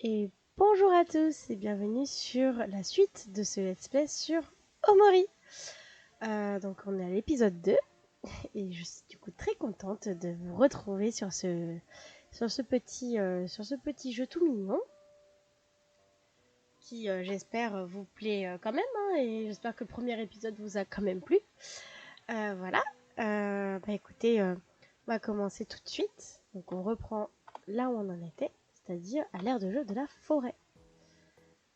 Et bonjour à tous et bienvenue sur la suite de ce let's play sur Omori. Donc on est à l'épisode 2 et je suis du coup très contente de vous retrouver sur ce petit jeu tout mignon qui j'espère vous plaît quand même et j'espère que le premier épisode vous a quand même plu. Voilà, écoutez, on va commencer tout de suite. Donc on reprend là où on en était, c'est-à-dire à l'aire de jeu de la forêt.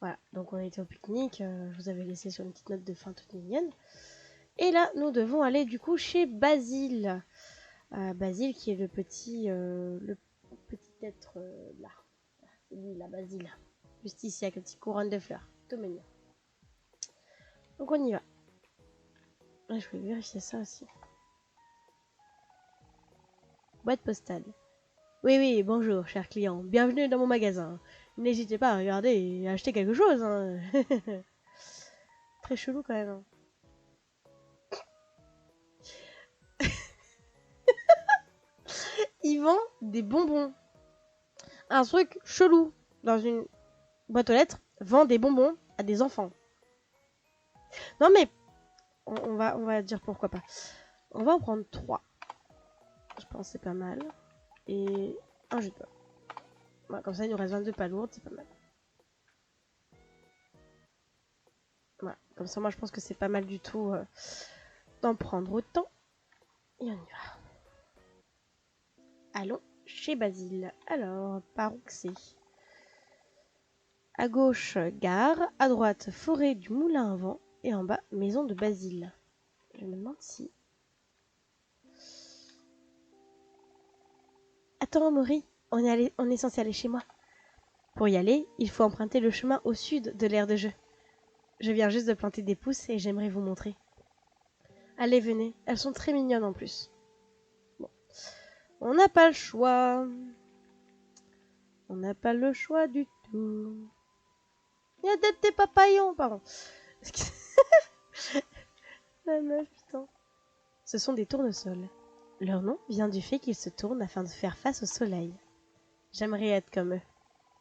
Voilà, donc on était au pique-nique, je vous avais laissé sur une petite note de fin toute mignonne. Et là, nous devons aller du coup chez Basile. Basile qui est le petit être là. C'est lui là, Basile. Juste ici avec une petite couronne de fleurs. Tout mignon. Donc on y va. Je voulais vérifier ça aussi. Boîte postale. Oui, bonjour, cher client. Bienvenue dans mon magasin. N'hésitez pas à regarder et acheter quelque chose. Hein. Très chelou quand même. Hein. Il vend des bonbons. Un truc chelou dans une boîte aux lettres vend des bonbons à des enfants. Non mais on va dire pourquoi pas. On va en prendre 3. Je pense que c'est pas mal. Et un jus de pomme. Voilà, comme ça il nous reste 22 pas lourdes, c'est pas mal. Voilà, comme ça moi je pense que c'est pas mal du tout d'en prendre autant. Et on y va. Allons chez Basile. Alors, par où que c'est? À gauche, gare. À droite, forêt du moulin à vent. Et en bas, maison de Basile. Je me demande si... Attends, Maury, on est censé aller chez moi. Pour y aller, il faut emprunter le chemin au sud de l'aire de jeu. Je viens juste de planter des pousses et j'aimerais vous montrer. Allez, venez, elles sont très mignonnes en plus. Bon, on n'a pas le choix. On n'a pas le choix du tout. Il y a des petits papayons, pardon. La meuf, putain. Ce sont des tournesols. Leur nom vient du fait qu'ils se tournent afin de faire face au soleil. J'aimerais être comme eux,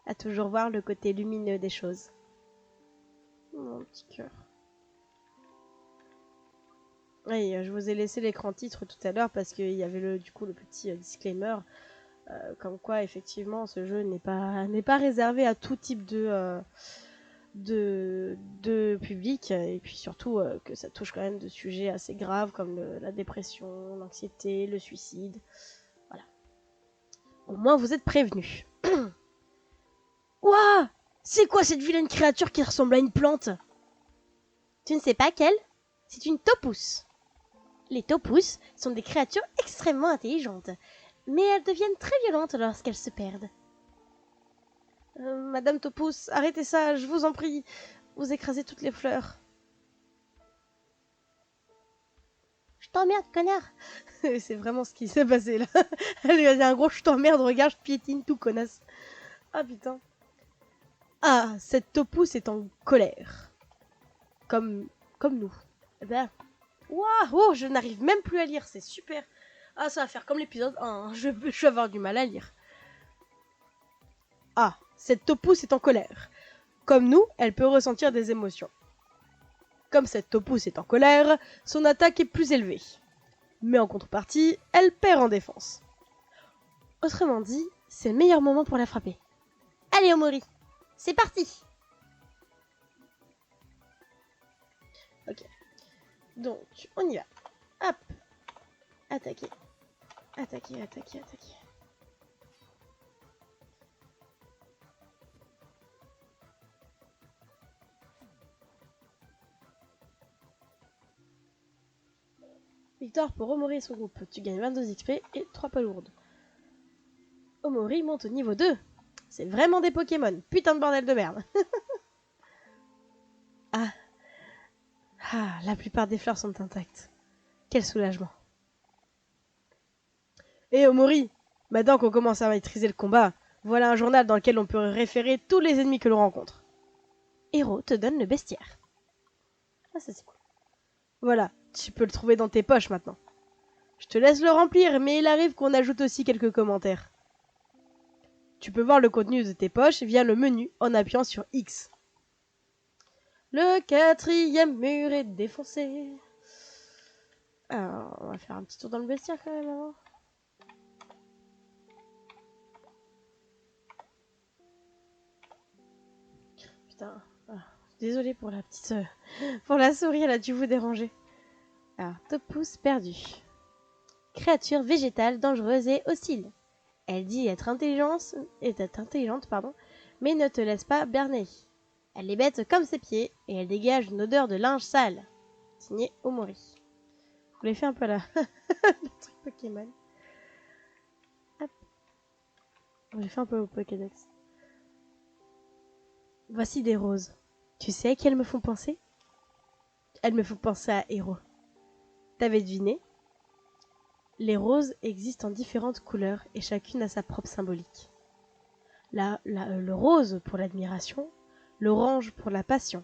à toujours voir le côté lumineux des choses. Mon petit cœur. Oui, je vous ai laissé l'écran titre tout à l'heure parce qu'il y avait le petit disclaimer comme quoi effectivement ce jeu n'est pas réservé à tout type de public et puis surtout que ça touche quand même de sujets assez graves comme la dépression, l'anxiété, le suicide. Voilà. Au moins vous êtes prévenus. Ouah! C'est quoi cette vilaine créature qui ressemble à une plante? Tu ne sais pas quelle? C'est une taupousse. Les taupous sont des créatures extrêmement intelligentes, mais elles deviennent très violentes lorsqu'elles se perdent. Madame Taupousse, arrêtez ça, je vous en prie. Vous écrasez toutes les fleurs. Je t'emmerde, connard. C'est vraiment ce qui s'est passé là. Elle lui a dit un gros je t'emmerde, regarde, je piétine tout, connasse. Ah putain. Ah, cette taupousse est en colère. Comme nous. Eh ben, waouh, je n'arrive même plus à lire, c'est super. Ah, ça va faire comme l'épisode 1, hein. Je vais avoir du mal à lire. Ah, cette taupousse est en colère. Comme nous, elle peut ressentir des émotions. Comme cette taupousse est en colère, son attaque est plus élevée. Mais en contrepartie, elle perd en défense. Autrement dit, c'est le meilleur moment pour la frapper. Allez, Omori, c'est parti. Ok. Donc, on y va. Hop. Attaquer. Attaquer. Victoire pour Omori et son groupe. Tu gagnes 22 XP et 3 palourdes. Omori monte au niveau 2. C'est vraiment des Pokémon. Putain de bordel de merde. Ah, la plupart des fleurs sont intactes. Quel soulagement. Et Omori, maintenant qu'on commence à maîtriser le combat, voilà un journal dans lequel on peut référer tous les ennemis que l'on rencontre. Hero te donne le bestiaire. Ah, ça c'est cool. Voilà, tu peux le trouver dans tes poches maintenant. Je te laisse le remplir, mais il arrive qu'on ajoute aussi quelques commentaires. Tu peux voir le contenu de tes poches via le menu en appuyant sur X. Le 4e mur est défoncé. Alors, on va faire un petit tour dans le vestiaire quand même avant. Putain. Désolée pour la petite... pour la souris, elle a dû vous déranger. Alors, Topousse perdu. Créature végétale dangereuse et hostile. Elle dit être intelligente, mais ne te laisse pas berner. Elle est bête comme ses pieds et elle dégage une odeur de linge sale. Signé Omori. Vous l'avez fait un peu là. Le truc Pokémon. Hop. J'ai fait un peu au Pokédex. Voici des roses. Tu sais à qui elles me font penser? Elles me font penser à Héros. T'avais deviné? Les roses existent en différentes couleurs et chacune a sa propre symbolique. Le rose pour l'admiration, l'orange pour la passion,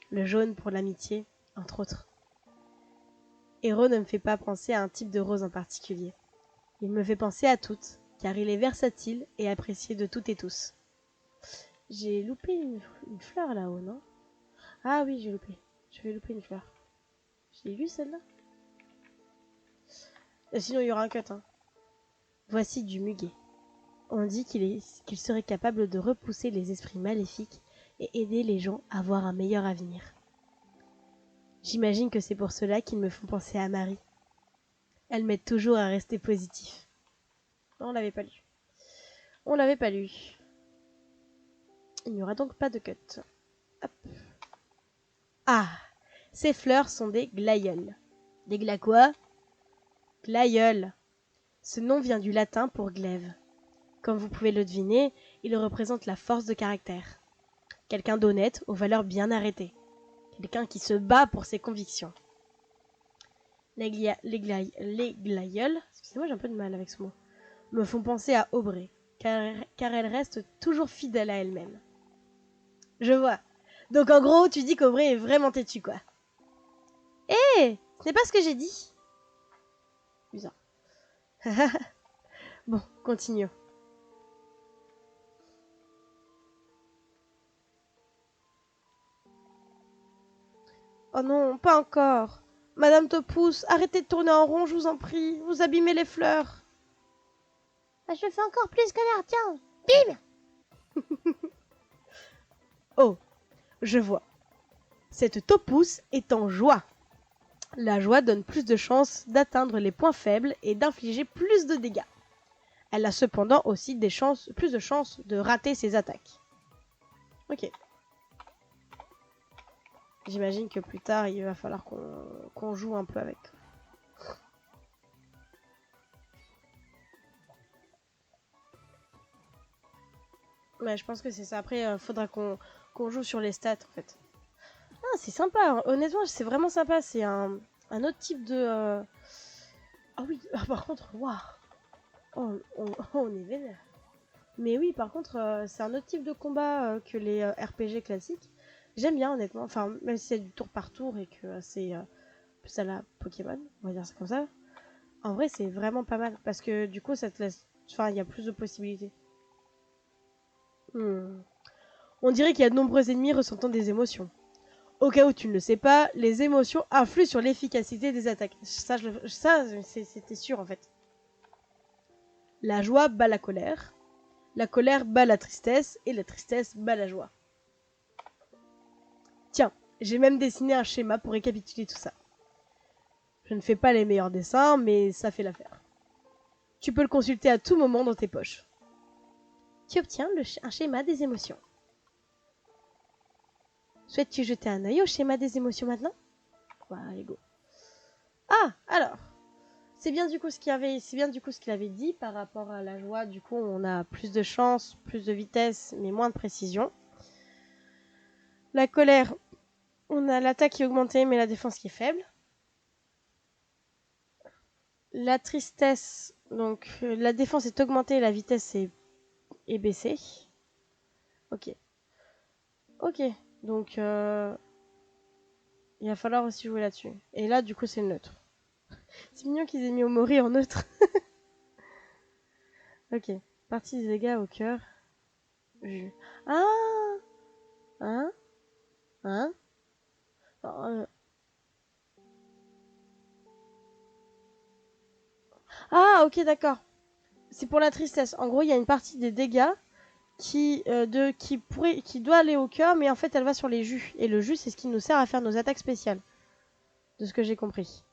le jaune pour l'amitié, entre autres. Héros ne me fait pas penser à un type de rose en particulier. Il me fait penser à toutes, car il est versatile et apprécié de toutes et tous. J'ai loupé une fleur là-haut, non? Ah oui, j'ai loupé. J'avais loupé une fleur. J'ai lu celle-là? Sinon, il y aura un cut. Hein. Voici du muguet. On dit qu'il serait capable de repousser les esprits maléfiques et aider les gens à avoir un meilleur avenir. J'imagine que c'est pour cela qu'ils me font penser à Marie. Elle m'aide toujours à rester positif. Non, on l'avait pas lu. On l'avait pas lu. Il n'y aura donc pas de cut. Hop. Ah, ces fleurs sont des glaïeuls. Des glas quoi? Glaïeul. Ce nom vient du latin pour glaive. Comme vous pouvez le deviner, il représente la force de caractère. Quelqu'un d'honnête, aux valeurs bien arrêtées. Quelqu'un qui se bat pour ses convictions. Les glaïeuls, excusez-moi j'ai un peu de mal avec ce mot, me font penser à Aubrey, car elle reste toujours fidèle à elle-même. Je vois. Donc en gros, tu dis qu'Aubrey est vraiment têtu, quoi. Hé, ce n'est pas ce que j'ai dit. Bizarre. Bon, continuons. Oh non, pas encore. Madame Topousse, arrêtez de tourner en rond, je vous en prie. Vous abîmez les fleurs. Ah, je fais encore plus que l'air, tiens. Bim! Oh, je vois. Cette Topousse est en joie. La joie donne plus de chances d'atteindre les points faibles et d'infliger plus de dégâts. Elle a cependant aussi plus de chances de rater ses attaques. Ok. J'imagine que plus tard, il va falloir qu'on joue un peu avec. Ouais, je pense que c'est ça. Après, faudra qu'on joue sur les stats, en fait. Ah, c'est sympa. Hein. Honnêtement, c'est vraiment sympa. C'est un autre type de... Ah oui, par contre, waouh. On est vénère. Mais oui, par contre, c'est un autre type de combat que les RPG classiques. J'aime bien, honnêtement. Enfin, même si c'est du tour par tour et que c'est plus à la Pokémon, on va dire ça comme ça. En vrai, c'est vraiment pas mal. Parce que du coup, ça te laisse... Enfin, il y a plus de possibilités. On dirait qu'il y a de nombreux ennemis ressentant des émotions. Au cas où tu ne le sais pas, les émotions influent sur l'efficacité des attaques. Ça, c'était sûr en fait. La joie bat la colère bat la tristesse, et la tristesse bat la joie. Tiens, j'ai même dessiné un schéma pour récapituler tout ça. Je ne fais pas les meilleurs dessins, mais ça fait l'affaire. Tu peux le consulter à tout moment dans tes poches. Tu obtiens un schéma des émotions. Souhaites-tu jeter un œil au schéma des émotions maintenant? Voilà, allez go. Ah, alors, c'est bien du coup ce qu'il avait dit par rapport à la joie. Du coup, on a plus de chance, plus de vitesse, mais moins de précision. La colère, on a l'attaque qui est augmentée, mais la défense qui est faible. La tristesse, donc la défense est augmentée, la vitesse est baissée. Ok. Ok, donc il va falloir aussi jouer là-dessus. Et là, du coup, c'est le neutre. C'est mignon qu'ils aient mis Omori en neutre. Ok, partie des dégâts au cœur. Je- Ah, hein, hein. Euh, Ah, ok, d'accord. C'est pour la tristesse. En gros, il y a une partie des dégâts qui doit aller au cœur, mais en fait, elle va sur les jus. Et le jus, c'est ce qui nous sert à faire nos attaques spéciales, de ce que j'ai compris.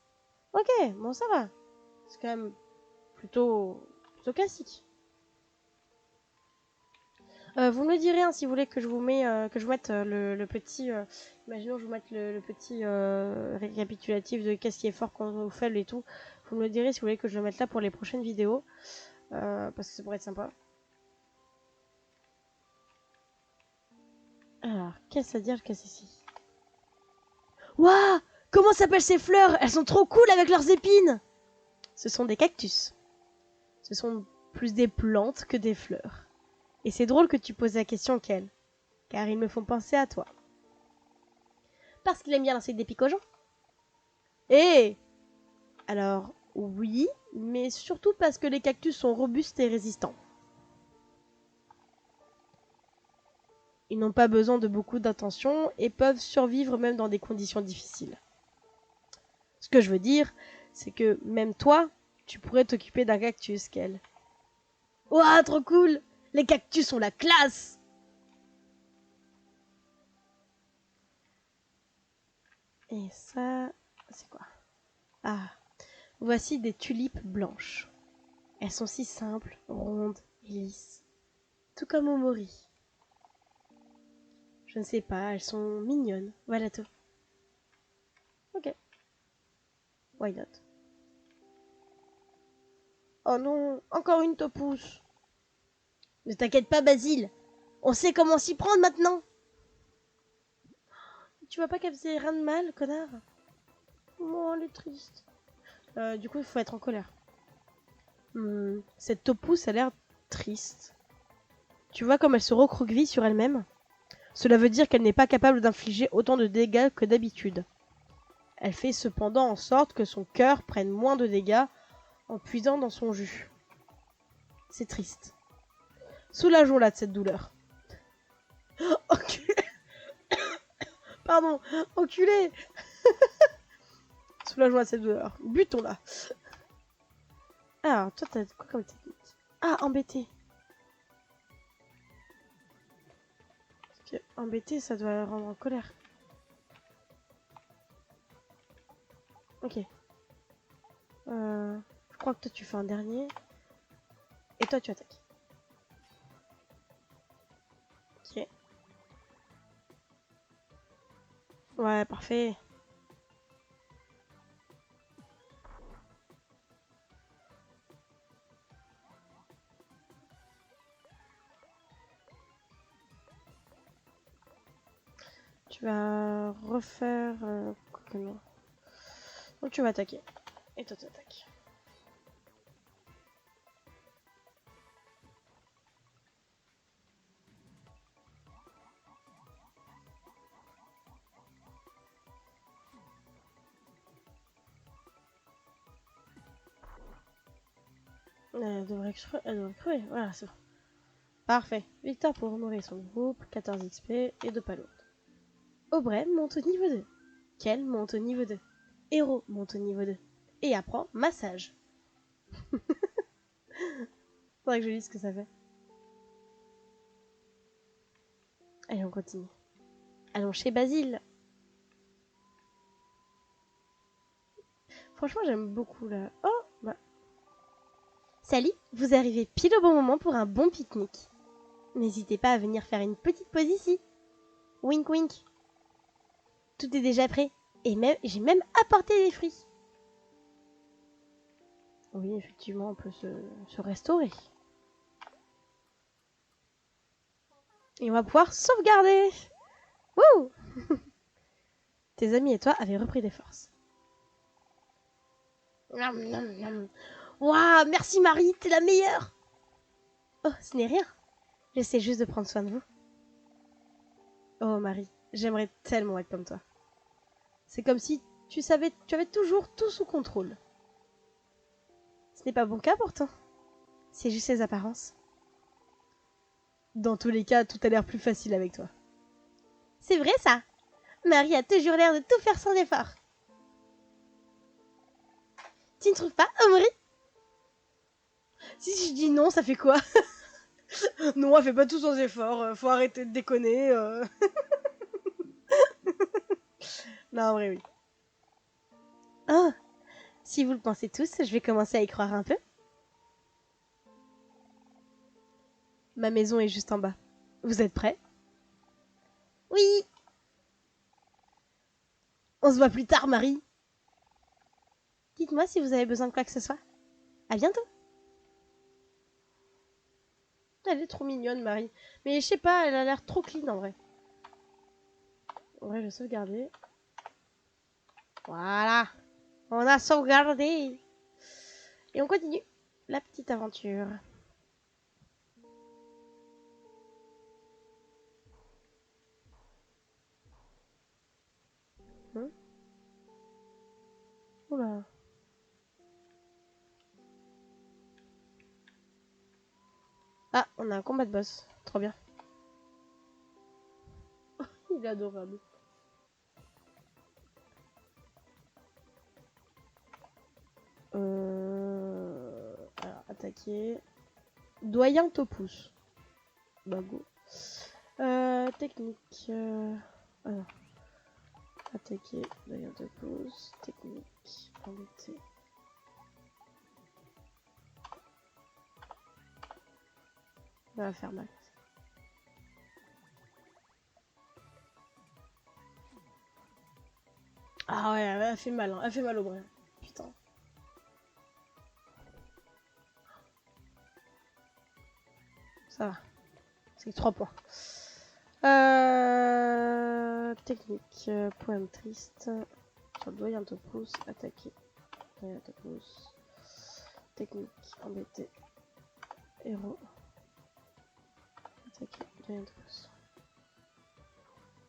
Ok, bon, ça va. C'est quand même plutôt classique. Vous me direz hein, si vous voulez que je vous mette le petit. Imaginons que je vous mette le petit récapitulatif de qu'est-ce qui est fort quand on faible et tout. Vous me direz si vous voulez que je le mette là pour les prochaines vidéos. Parce que ça pourrait être sympa. Alors, qu'est-ce à dire que c'est ici? Waouh! Comment s'appellent ces fleurs? Elles sont trop cool avec leurs épines! Ce sont des cactus. Ce sont plus des plantes que des fleurs. Et c'est drôle que tu poses la question quelle, car ils me font penser à toi. Parce qu'il aime bien lancer des pics aux gens. Eh! Alors, oui, mais surtout parce que les cactus sont robustes et résistants. Ils n'ont pas besoin de beaucoup d'attention et peuvent survivre même dans des conditions difficiles. Ce que je veux dire, c'est que même toi, tu pourrais t'occuper d'un cactus, Kel. Ouah, trop cool! Les cactus ont la classe! Et ça, c'est quoi? Ah, voici des tulipes blanches. Elles sont si simples, rondes et lisses. Tout comme au mori. Je ne sais pas, elles sont mignonnes. Voilà tout. Ok, why not? Oh non, encore une topousse. Ne t'inquiète pas, Basile. On sait comment s'y prendre maintenant. Tu vois pas qu'elle faisait rien de mal, connard? Oh, elle est triste. Du coup, il faut être en colère. Cette topousse a l'air triste. Tu vois comme elle se recroqueville sur elle-même? Cela veut dire qu'elle n'est pas capable d'infliger autant de dégâts que d'habitude. Elle fait cependant en sorte que son cœur prenne moins de dégâts en puisant dans son jus. C'est triste. Soulageons-la de cette douleur. Enculé. Pardon, enculé. Soulageons-la de cette douleur. Butons-la. Alors, toi, t'as quoi comme technique? Ah, embêter. Parce que embêter, ça doit la rendre en colère. Ok. Je crois que toi, tu fais un dernier. Et toi, tu attaques. Ok. Ouais, parfait. Tu vas refaire... Quoique non. Donc tu vas attaquer. Et toi, tu attaques. Elle devrait crever. Voilà, c'est bon. Parfait. Victor pour honorer son groupe. 14 XP et 2 palourdes. Aubrey monte au niveau 2. Kel monte au niveau 2. Héros monte au niveau 2. Et apprend massage. Faudrait que je lise ce que ça fait. Allez, on continue. Allons chez Basile. Franchement, j'aime beaucoup là. Oh, bah. Salut, vous arrivez pile au bon moment pour un bon pique-nique. N'hésitez pas à venir faire une petite pause ici. Wink wink. Tout est déjà prêt. Et même, j'ai même apporté des fruits. Oui, effectivement, on peut se restaurer. Et on va pouvoir sauvegarder. Wouh. Tes amis et toi avez repris des forces. Waouh, merci Marie, t'es la meilleure. Oh, ce n'est rien. J'essaie juste de prendre soin de vous. Oh Marie, j'aimerais tellement être comme toi. C'est comme si tu avais toujours tout sous contrôle. Ce n'est pas bon cas pourtant. C'est juste les apparences. Dans tous les cas, tout a l'air plus facile avec toi. C'est vrai ça. Marie a toujours l'air de tout faire sans effort. Tu ne trouves pas, Omori? Si je dis non, ça fait quoi? Non, elle fait pas tout sans effort. Faut arrêter de déconner. Non, en vrai, oui. Oh, si vous le pensez tous, je vais commencer à y croire un peu. Ma maison est juste en bas. Vous êtes prêts? Oui. On se voit plus tard, Marie. Dites-moi si vous avez besoin de quoi que ce soit. À bientôt. Elle est trop mignonne, Marie. Mais je sais pas, elle a l'air trop clean en vrai. En vrai, je vais sauvegarder. Voilà. On a sauvegardé. Et on continue la petite aventure. Oula. Ah, on a un combat de boss. Trop bien. Il est adorable. Alors, attaquer. Doyen Topus. Bah, go. Technique. Alors. Attaquer. Doyen Topus. Technique. Embêter. Ça va faire mal. Ah ouais, elle fait mal. Hein. Elle fait mal au bras. Putain. Ça va. C'est 3 points. Technique. Poème triste. Sur le doyen Topus. Attaquer. Doyen Topus. Technique. Embêter. Héros. Attaquer. Doyen Topus.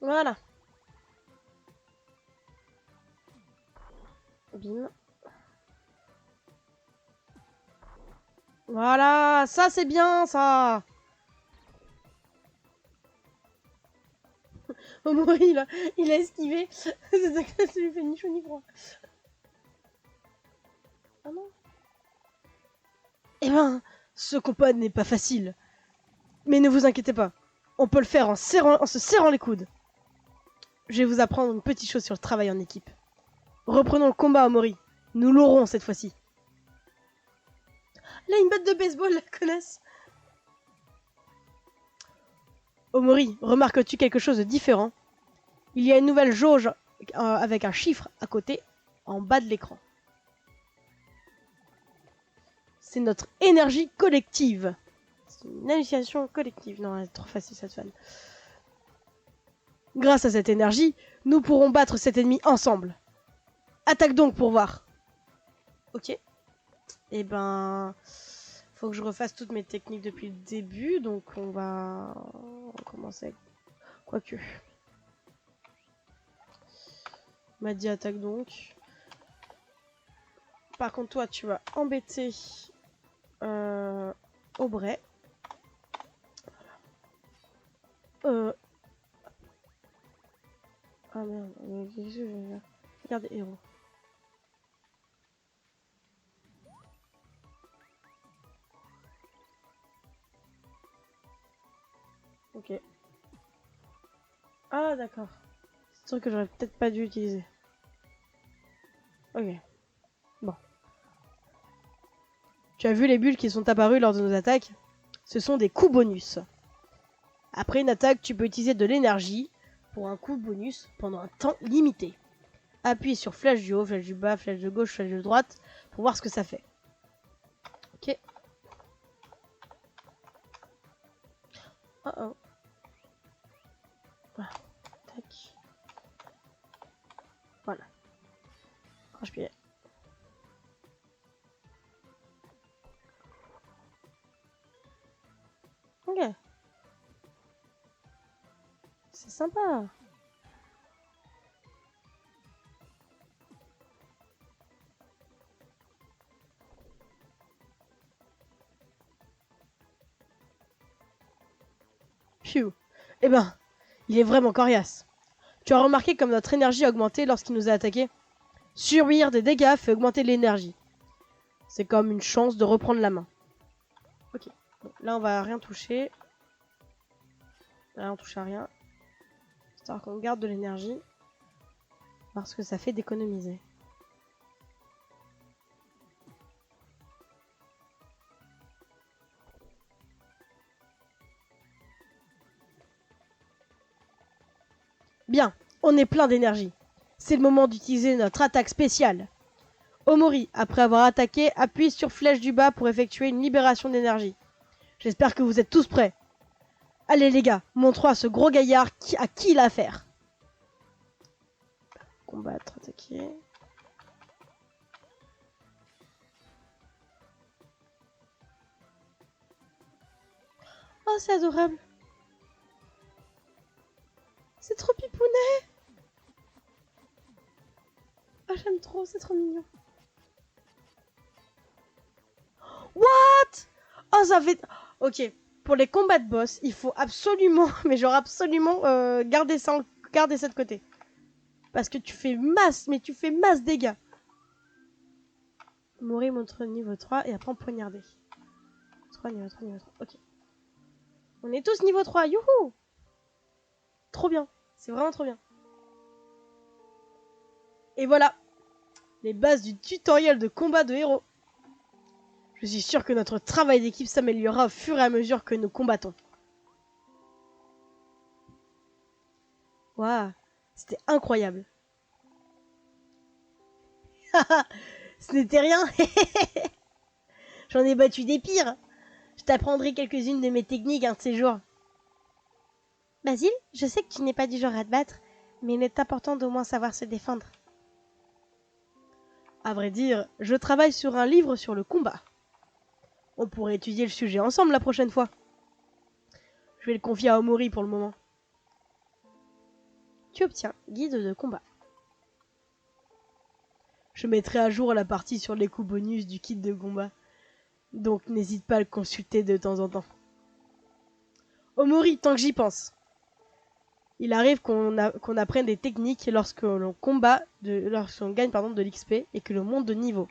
Voilà. Bim. Voilà, ça c'est bien ça. Au moins il a esquivé. Ça lui fait ni chaud ni froid. Ah non. Eh ben, ce combat n'est pas facile. Mais ne vous inquiétez pas. On peut le faire en se serrant les coudes. Je vais vous apprendre une petite chose sur le travail en équipe. Reprenons le combat, Omori. Nous l'aurons cette fois-ci. Là, une batte de baseball, la connasse. Omori, remarques-tu quelque chose de différent? Il y a une nouvelle jauge avec un chiffre à côté, en bas de l'écran. C'est notre énergie collective. C'est une hallucination collective. Non, c'est trop facile cette fan. Grâce à cette énergie, nous pourrons battre cet ennemi ensemble. Attaque donc pour voir. Ok. Et ben, faut que je refasse toutes mes techniques depuis le début, donc on va commencer avec... Quoique. M'a dit attaque donc. Par contre, toi, tu vas embêter Aubrey. Ah merde, qu'est-ce que je vais faire? Regardez, héros. Ok. Ah d'accord. C'est un truc que j'aurais peut-être pas dû utiliser. Ok. Bon. Tu as vu les bulles qui sont apparues lors de nos attaques? Ce sont des coups bonus. Après une attaque, tu peux utiliser de l'énergie pour un coup bonus pendant un temps limité. Appuie sur flèche du haut, flèche du bas, flèche de gauche, flèche de droite pour voir ce que ça fait. Ok. Oh oh. Voilà. Tac. Voilà. Crache-pied. Ok. C'est sympa. Phew. Eh ben, il est vraiment coriace. Tu as remarqué comme notre énergie a augmenté lorsqu'il nous a attaqués? Subir des dégâts fait augmenter l'énergie. C'est comme une chance de reprendre la main. Ok. Bon, là, on va rien toucher. Là, on touche à rien. Histoire qu'on garde de l'énergie. Parce que ça fait d'économiser. Bien, on est plein d'énergie. C'est le moment d'utiliser notre attaque spéciale. Omori, après avoir attaqué, appuie sur flèche du bas pour effectuer une libération d'énergie. J'espère que vous êtes tous prêts. Allez les gars, montrons à ce gros gaillard à qui il a affaire. Combattre, attaquer. Oh, c'est adorable. C'est trop pipounet. Oh, j'aime trop, c'est trop mignon. What? Oh, ça fait... Ok, pour les combats de boss, il faut absolument, mais genre absolument, garder ça de côté. Parce que tu fais masse, mais tu fais masse dégâts. Mourir montre niveau 3 et après poignarder. 3, niveau 3, niveau 3. Ok. On est tous niveau 3, youhou! Trop bien, c'est vraiment trop bien. Et voilà, les bases du tutoriel de combat de héros. Je suis sûr que notre travail d'équipe s'améliorera au fur et à mesure que nous combattons. Waouh, c'était incroyable. Ce n'était rien. J'en ai battu des pires. Je t'apprendrai quelques-unes de mes techniques un de ces jours. Basile, je sais que tu n'es pas du genre à te battre, mais il est important d'au moins savoir se défendre. À vrai dire, je travaille sur un livre sur le combat. On pourrait étudier le sujet ensemble la prochaine fois. Je vais le confier à Omori pour le moment. Tu obtiens guide de combat. Je mettrai à jour la partie sur les coups bonus du kit de combat. Donc n'hésite pas à le consulter de temps en temps. Omori, tant que j'y pense. Il arrive qu'on apprenne des techniques lorsque l'on combat, lorsqu'on gagne de l'XP et que l'on monte de niveau.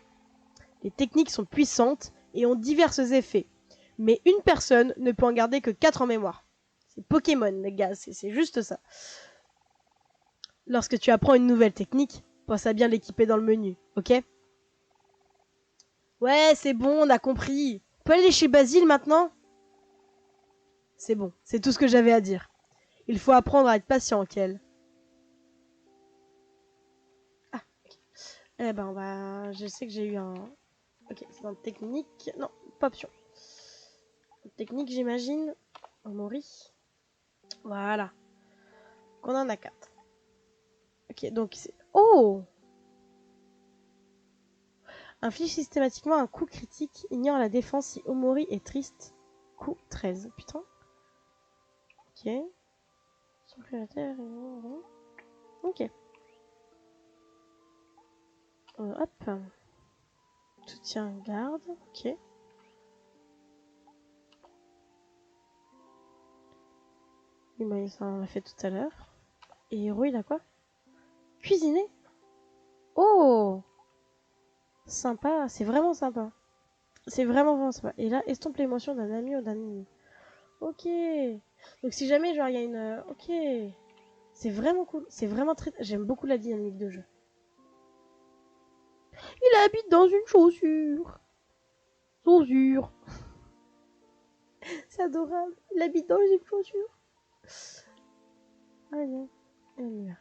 Les techniques sont puissantes et ont divers effets. Mais une personne ne peut en garder que 4 en mémoire. C'est Pokémon, les gars, c'est juste ça. Lorsque tu apprends une nouvelle technique, pense à bien l'équiper dans le menu, ok? Ouais, c'est bon, on a compris. On peut aller chez Basile maintenant? C'est bon, c'est tout ce que j'avais à dire. Il faut apprendre à être patient, Kel. Ah, ok. Eh ben, je sais que j'ai eu un... Ok, c'est dans technique... Non, pas option. Technique, j'imagine. Omori. Voilà. Qu'on en a 4. Ok, donc c'est... Oh! Inflige systématiquement un coup critique. Ignore la défense si Omori est triste. Coup 13. Putain. Ok. Ok. Hop. Soutien garde. Ok. Et bah, ça on l'a fait tout à l'heure. Et héros, il a quoi? Cuisiner. Oh! Sympa. C'est vraiment sympa. C'est vraiment sympa. Et là, estompe l'émotion d'un ami ou d'un ennemi. Ok. Donc si jamais, genre, il y a une... Ok. C'est vraiment cool. C'est vraiment très... J'aime beaucoup la dynamique de jeu. Il habite dans une chaussure. Chaussure. C'est adorable. Il habite dans une chaussure. Allez. On y va.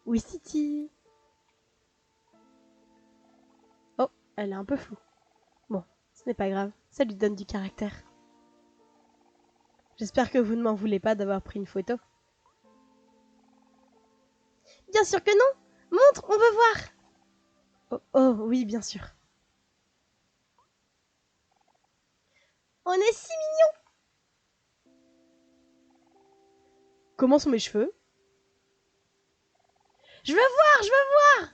Oui, City. Oh, elle est un peu floue. Bon, ce n'est pas grave. Ça lui donne du caractère. J'espère que vous ne m'en voulez pas d'avoir pris une photo. Bien sûr que non. Montre, on veut voir. Oh, oh oui, bien sûr. On est si mignons. Comment sont mes cheveux? Je veux voir, je veux voir.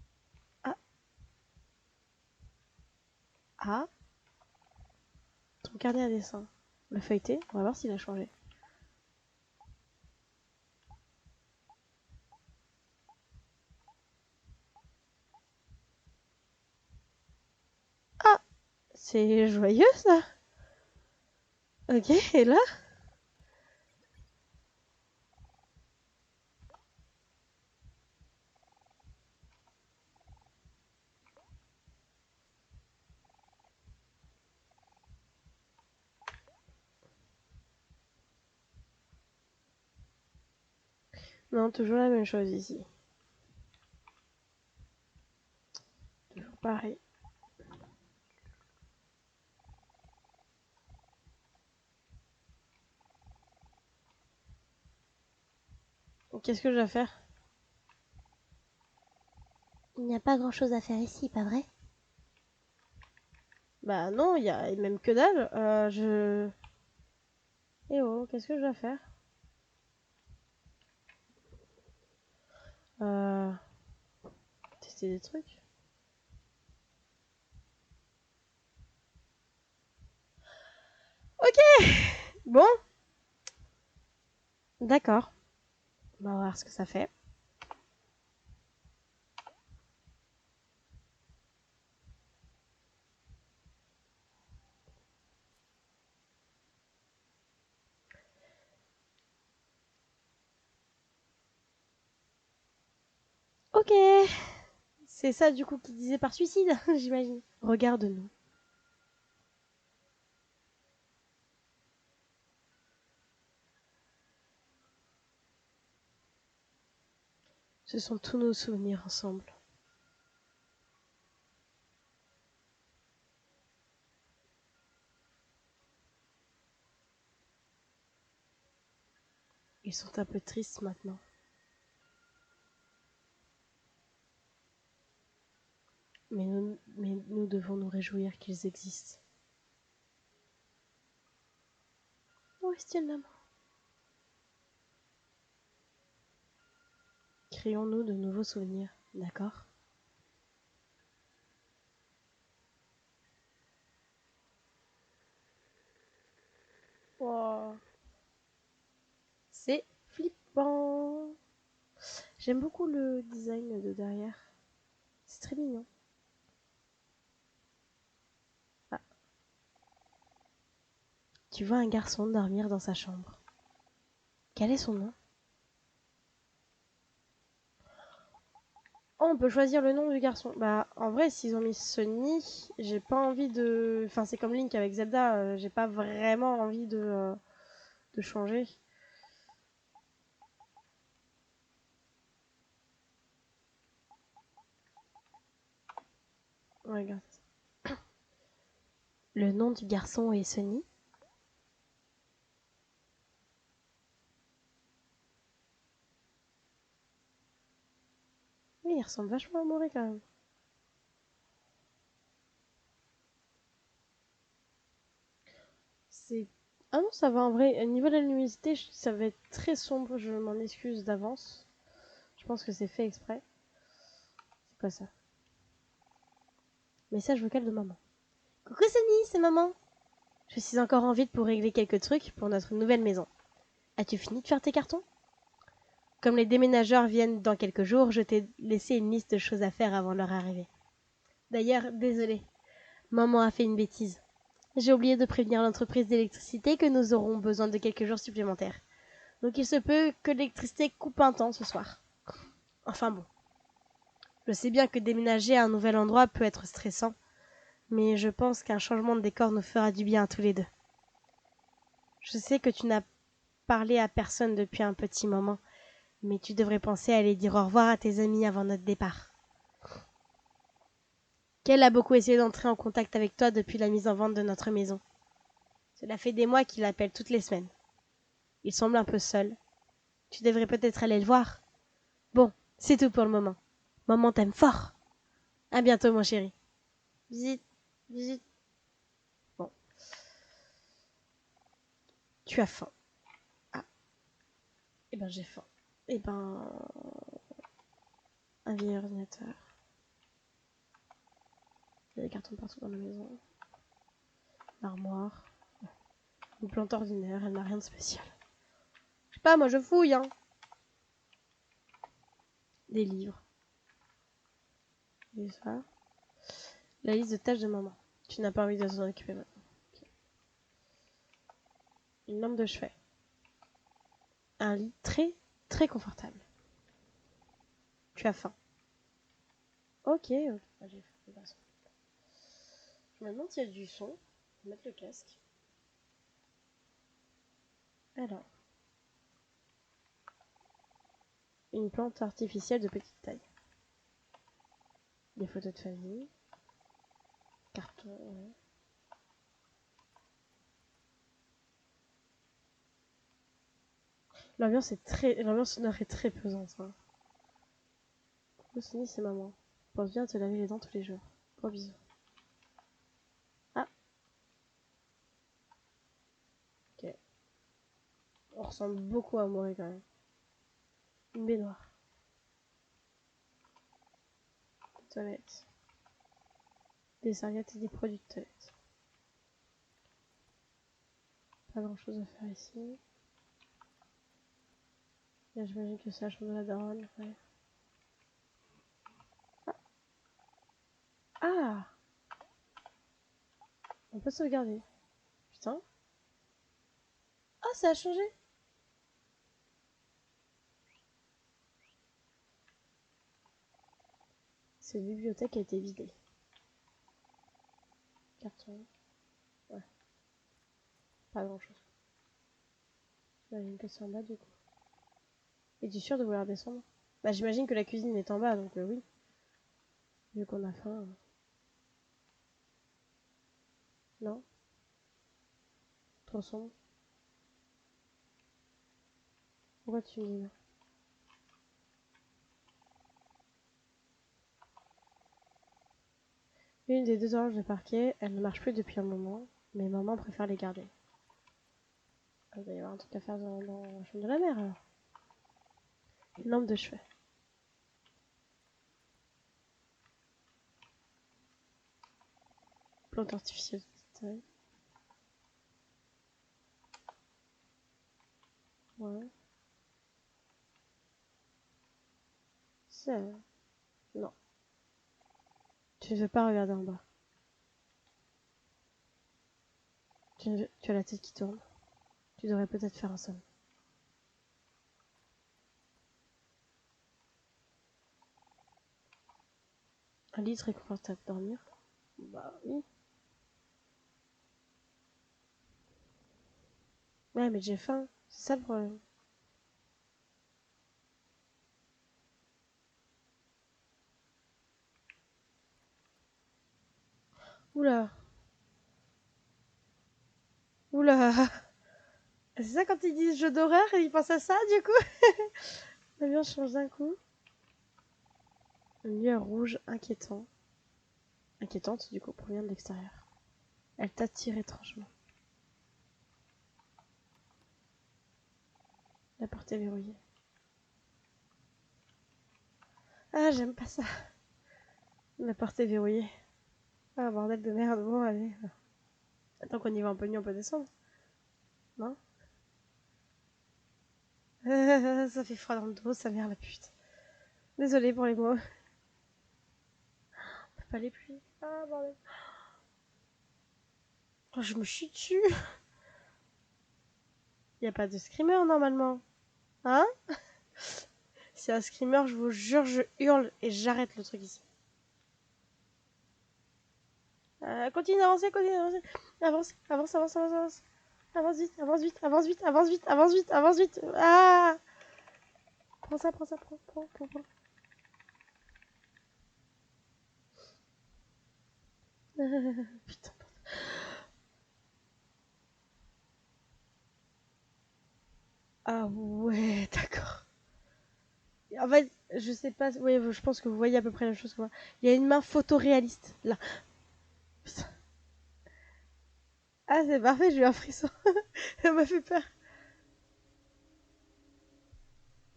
Ah. Ton carnet à dessin. Le feuilleté, on va voir s'il a changé. Ah, c'est joyeux ça. Ok, et là? Non, toujours la même chose ici. Toujours pareil. Qu'est-ce que je dois faire? Il n'y a pas grand-chose à faire ici, pas vrai? Bah non, il y a même que dalle. Eh oh, qu'est-ce que je dois faire? Euh... Tester des trucs. Ok, bon. D'accord. On va voir ce que ça fait. Ok. C'est ça du coup qui disait par suicide, j'imagine. Regarde-nous. Ce sont tous nos souvenirs ensemble. Ils sont un peu tristes maintenant. Mais nous devons nous réjouir qu'ils existent. Où est-il, maman? Créons-nous de nouveaux souvenirs, d'accord? Wow. C'est flippant. J'aime beaucoup le design de derrière. C'est très mignon. Ah. Tu vois un garçon dormir dans sa chambre. Quel est son nom? Oh, on peut choisir le nom du garçon. Bah, en vrai, s'ils ont mis Sunny, j'ai pas envie de... Enfin, c'est comme Link avec Zelda, j'ai pas vraiment envie de changer. Ouais, regarde. Le nom du garçon est Sunny. Oui, il ressemble vachement à Mori quand même. C'est... Ah non, ça va en vrai. Au niveau de la luminosité, ça va être très sombre, je m'en excuse d'avance. Je pense que c'est fait exprès. C'est quoi ça? Message vocal de maman. Coucou Sunny, c'est maman. Je suis encore en ville pour régler quelques trucs pour notre nouvelle maison. As-tu fini de faire tes cartons? Comme les déménageurs viennent dans quelques jours, je t'ai laissé une liste de choses à faire avant leur arrivée. D'ailleurs, désolé, maman a fait une bêtise. J'ai oublié de prévenir l'entreprise d'électricité que nous aurons besoin de quelques jours supplémentaires. Donc il se peut que l'électricité coupe un temps ce soir. Enfin bon. Je sais bien que déménager à un nouvel endroit peut être stressant, mais je pense qu'un changement de décor nous fera du bien à tous les deux. Je sais que tu n'as parlé à personne depuis un petit moment, mais tu devrais penser à aller dire au revoir à tes amis avant notre départ. Kel a beaucoup essayé d'entrer en contact avec toi depuis la mise en vente de notre maison. Cela fait des mois qu'il appelle toutes les semaines. Il semble un peu seul. Tu devrais peut-être aller le voir. Bon, c'est tout pour le moment. Maman t'aime fort. À bientôt, mon chéri. Visite, visite. Bon, tu as faim. Ah, eh ben j'ai faim. Eh ben, un vieil ordinateur. Il y a des cartons partout dans la maison. L'armoire. Une plante ordinaire, elle n'a rien de spécial. Je sais pas, moi je fouille, hein. Des livres. Et ça. La liste de tâches de maman. Tu n'as pas envie de s'en occuper maintenant. Okay. Une lampe de chevet. Un lit très, très confortable. Tu as faim. Ok, ok. Ah, j'ai faim. Je me demande s'il y a du son. Je vais mettre le casque. Alors. Une plante artificielle de petite taille. Des photos de famille. Carton, ouais. L'ambiance sonore est très pesante. Hein. Aussi, c'est maman. Pense bien à te laver les dents tous les jours. Gros bisous. Ah. Ok. On ressemble beaucoup à Maury quand même. Une baignoire. Toilette. Des serviettes et des produits de toilette. Pas grand chose à faire ici. Là, j'imagine que c'est la chambre de la daronne. Ouais. Ah. Ah. On peut sauvegarder. Putain. Ah, ça a changé. Cette bibliothèque a été vidée. Carton. Ouais. Pas grand chose. J'imagine que c'est en bas du coup. Es-tu sûr de vouloir descendre? Bah j'imagine que la cuisine est en bas donc oui. Vu qu'on a faim. Non? Trop sombre. Pourquoi tu me dis non? Une des deux oranges de parquet, elle ne marche plus depuis un moment, mais maman préfère les garder. Il doit y avoir un truc à faire dans la chambre de la mère alors. Une lampe de chevet. Plante artificielle de petite taille. Ouais. C'est... Non. Tu ne veux pas regarder en bas. Tu as la tête qui tourne. Tu devrais peut-être faire un somme. Un lit très confortable. Dormir? Bah oui. Ouais, mais j'ai faim. C'est ça le problème. Oula. Oula. C'est ça quand ils disent jeu d'horreur et ils pensent à ça du coup. L'ambiance change d'un coup. Une lueur rouge inquiétant. Inquiétante du coup provient de l'extérieur. Elle t'attire étrangement. La porte est verrouillée. Ah, j'aime pas ça. La porte est verrouillée. Ah, bordel de merde. Bon, allez. Attends qu'on y va un peu mieux, on peut descendre. Non? Ça fait froid dans le dos, sa mère la pute. Désolée pour les mots. On peut pas aller plus vite. Ah, bordel. Oh, je me chie dessus. Y a pas de screamer normalement. Hein? Si y a un screamer, je vous jure, je hurle et j'arrête le truc ici. Continue d'avancer, continue d'avancer. Avance, avance, avance, avance, avance. Avance vite, avance vite, avance vite, avance vite, avance vite, avance vite. Ah! Prends ça, prends ça, prends. Putain. Ah ouais, d'accord. En fait, je sais pas. Oui, je pense que vous voyez à peu près la même chose que moi. Il y a une main photoréaliste là. Putain. Ah, c'est parfait, j'ai eu un frisson. Ça m'a fait peur.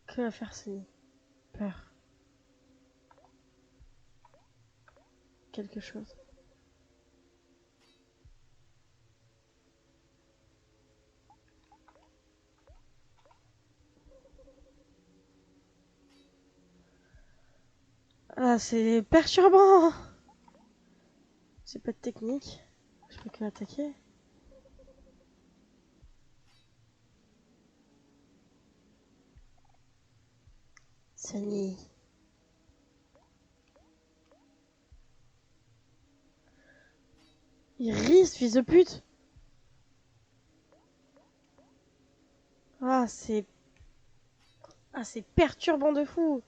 Que va faire ce nid? Peur. Quelque chose. Ah, c'est perturbant. J'ai pas de technique. Je peux que m'attaquer. Sunny. Il rit, ce fils de pute. Ah, c'est... Ah, c'est perturbant de fou.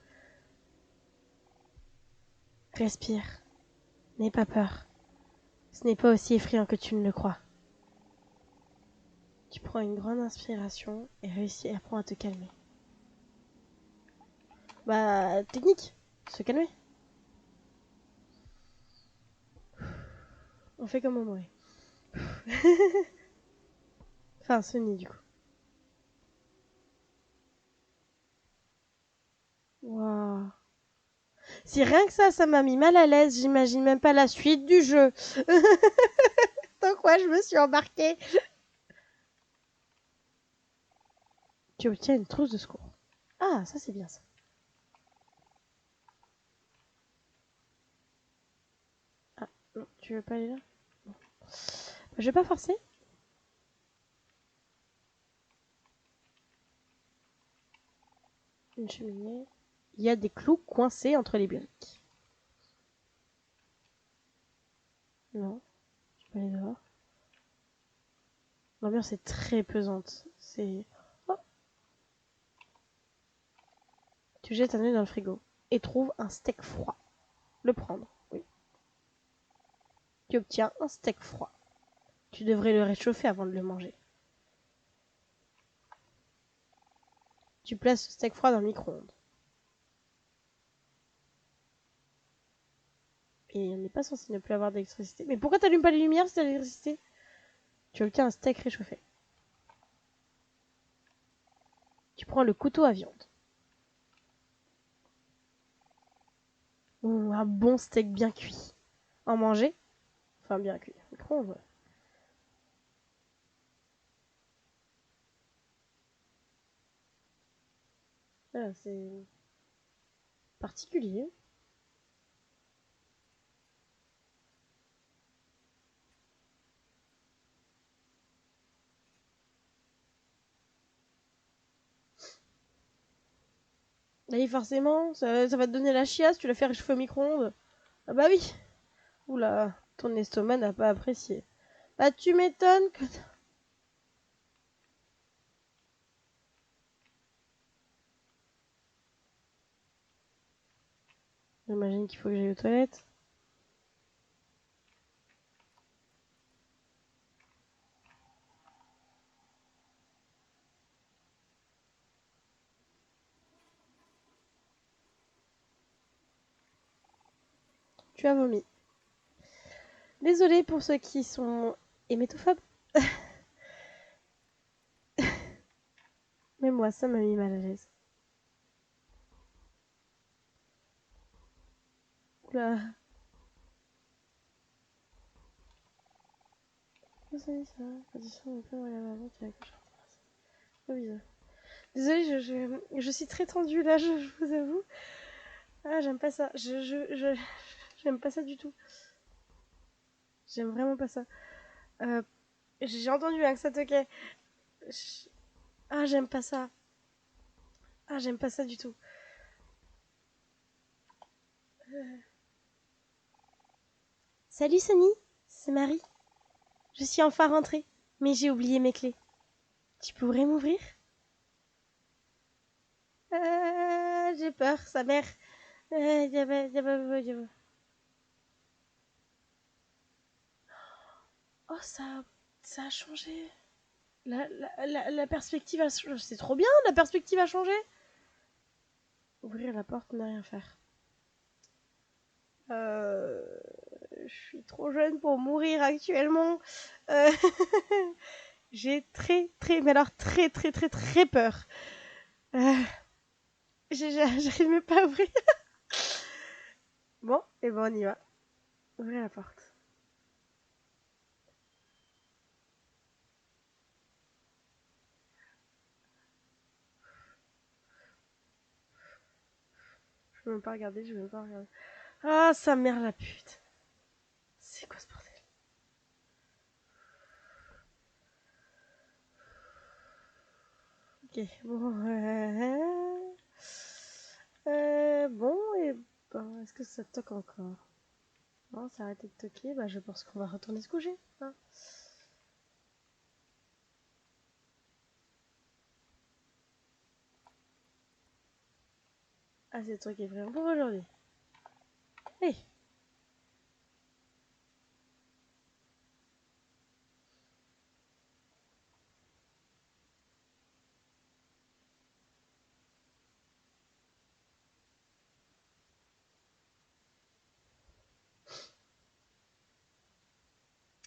Respire. N'aie pas peur. Ce n'est pas aussi effrayant que tu ne le crois. Tu prends une grande inspiration et réussis à apprendre à te calmer. Bah, technique. Se calmer. On fait comme on pourrait. Enfin, Sunny, du coup. Waouh. Si rien que ça m'a mis mal à l'aise, j'imagine même pas la suite du jeu. Dans quoi je me suis embarquée. Tu obtiens une trousse de secours. Ah, ça c'est bien ça. Ah, non, tu veux pas aller là? Non. Je vais pas forcer. Une cheminée. Il y a des clous coincés entre les briques. Non, je peux aller dehors. L'ambiance est très pesante. C'est... Oh. Tu jettes un œil dans le frigo et trouves un steak froid. Le prendre, oui. Tu obtiens un steak froid. Tu devrais le réchauffer avant de le manger. Tu places le steak froid dans le micro-ondes. Et on n'est pas censé ne plus avoir d'électricité. Mais pourquoi t'allumes pas les lumières si t'as l'électricité? Tu obtiens un steak réchauffé. Tu prends le couteau à viande. Ou un bon steak bien cuit. En manger. Enfin, bien cuit. Micro-ondes, ouais. Ah, c'est particulier. Et forcément, ça va te donner la chiasse, tu l'as fait réchauffer au micro-ondes. Ah bah oui. Oula, ton estomac n'a pas apprécié. Bah tu m'étonnes que... J'imagine qu'il faut que j'aille aux toilettes. Tu as vomi. Désolée pour ceux qui sont hémétophobes. Mais moi, ça m'a mis mal à l'aise. Oula. Désolée, je suis très tendue là, je vous avoue. Ah, j'aime pas ça. J'aime pas ça du tout. J'aime vraiment pas ça. J'ai entendu hein, que ça toquait. Ah, j'aime pas ça. Ah, j'aime pas ça du tout. Salut Sonny, c'est Marie. Je suis enfin rentrée, mais j'ai oublié mes clés. Tu pourrais m'ouvrir? J'ai peur, sa mère. Oh, ça a changé. La perspective a changé. C'est trop bien, la perspective a changé. Ouvrir la porte, ne rien faire. Je suis trop jeune pour mourir actuellement. Euh, J'ai mais alors très peur. J'arrive même pas à ouvrir. Bon, et ben on y va. Ouvrir la porte. vais même pas regarder, Ah, sa mère la pute. C'est quoi ce bordel? Ok, bon. Bon, et ben, est-ce que ça toque encore? Non, ça a arrêté de toquer. Bah, je pense qu'on va retourner se coucher. Hein. Ah, c'est toi qui est vraiment pour aujourd'hui. Hey!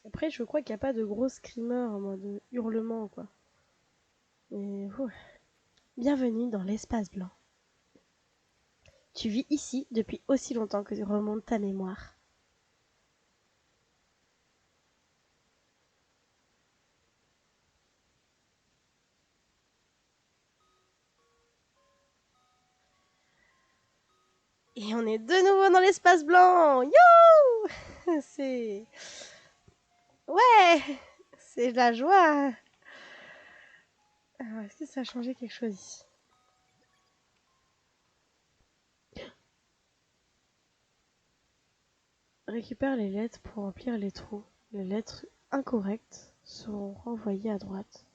Après, je crois qu'il n'y a pas de gros screamers en mode hurlement, quoi. Mais, bienvenue dans l'espace blanc. Tu vis ici depuis aussi longtemps que remonte ta mémoire. Et on est de nouveau dans l'espace blanc. Yo! C'est... Ouais! C'est de la joie. Alors, est-ce que ça a changé quelque chose ici? Récupère les lettres pour remplir les trous. Les lettres incorrectes seront renvoyées à droite.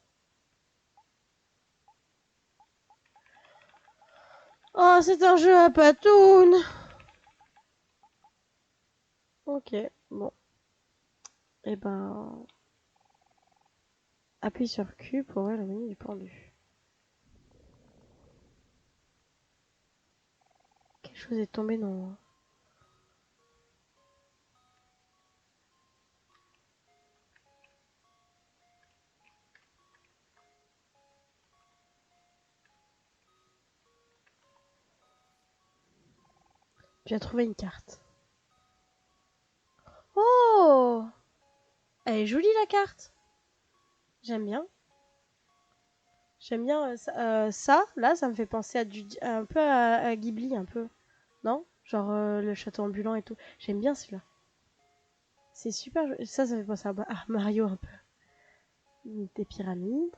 Oh, c'est un jeu à patoun! Ok, bon. Et ben... Appuie sur Q pour ouvrir la menu du pendu. Quelque chose est tombé dans... Tu as trouvé une carte. Oh! Elle est jolie la carte. J'aime bien. J'aime bien ça, là, ça me fait penser à un peu à Ghibli, un peu. Non? Genre le château ambulant et tout. J'aime bien celui-là. C'est super. Ça fait penser à Mario un peu. Des pyramides.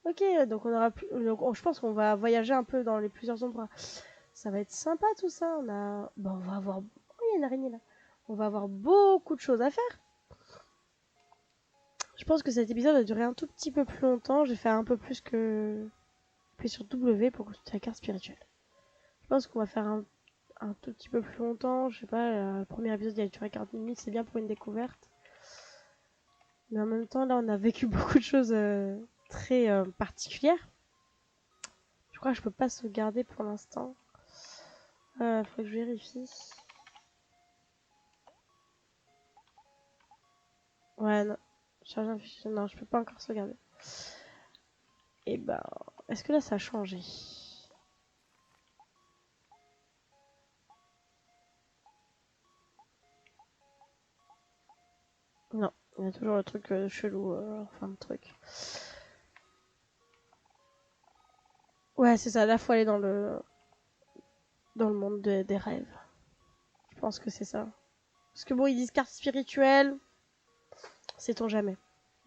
Ok, donc on aura plus. Je pense qu'on va voyager un peu dans les plusieurs endroits. Ça va être sympa tout ça. Bon, on va avoir. Oh, il y a une araignée là. On va avoir beaucoup de choses à faire. Je pense que cet épisode va durer un tout petit peu plus longtemps. Je vais faire un peu plus que. Appuyer sur W pour consulter la carte spirituelle. Je pense qu'on va faire un tout petit peu plus longtemps. Je sais pas, le premier épisode il a duré 40 minutes, c'est bien pour une découverte. Mais en même temps, là, on a vécu beaucoup de choses très particulières. Je crois que je peux pas sauvegarder pour l'instant. Faut que je vérifie. Ouais, non. Charge un fichier. Non, je peux pas encore sauvegarder. Et ben, est-ce que là, ça a changé? Non, il y a toujours le truc chelou, enfin le truc. Ouais, c'est ça. Là, faut aller dans le monde des rêves. Je pense que c'est ça. Parce que bon, ils disent carte spirituelle. Sait-on jamais.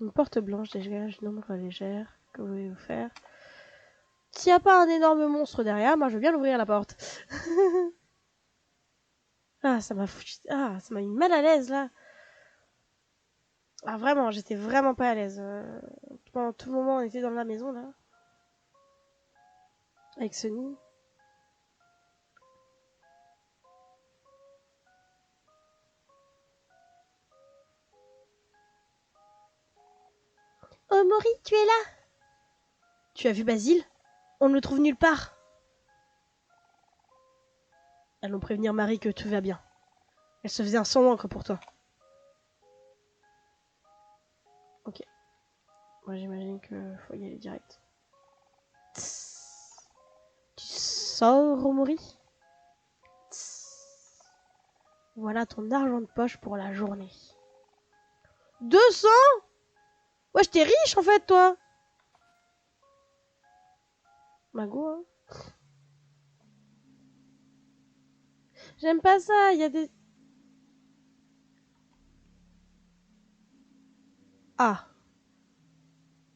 Une porte blanche dégage une ombre légère. Que voulez-vous faire? S'il n'y a pas un énorme monstre derrière, moi je veux bien l'ouvrir la porte. Ah, ça m'a foutu... Ah, ça m'a mis mal à l'aise là. Ah, vraiment, j'étais vraiment pas à l'aise. Pendant tout le moment, on était dans la maison là. Avec Sony. Oh, Maury, tu es là? Tu as vu Basile? On ne le trouve nulle part. Allons prévenir Marie que tout va bien. Elle se faisait un sang d'encre pour toi. Ok. Moi j'imagine que faut y aller direct. Tss. Tu sors, Omori? Voilà ton argent de poche pour la journée. 200? Ouais, j'étais riche en fait, toi. Mago, hein. J'aime pas ça, il y a des... A.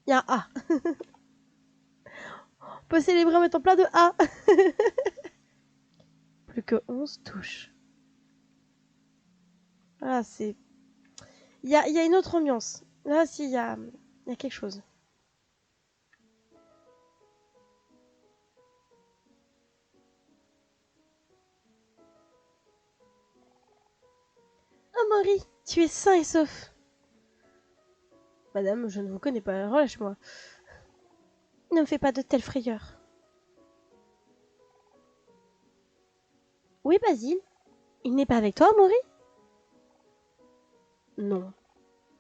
Il y a un A. On peut célébrer en mettant plein de A. Plus que 11 touches. Ah, c'est... Il y a une autre ambiance. Là, si, il y a quelque chose. Oh, Maury, tu es sain et sauf. Madame, je ne vous connais pas, relâche-moi. Ne me fais pas de telles frayeurs. Où est Basile? Il n'est pas avec toi, Maury? Non,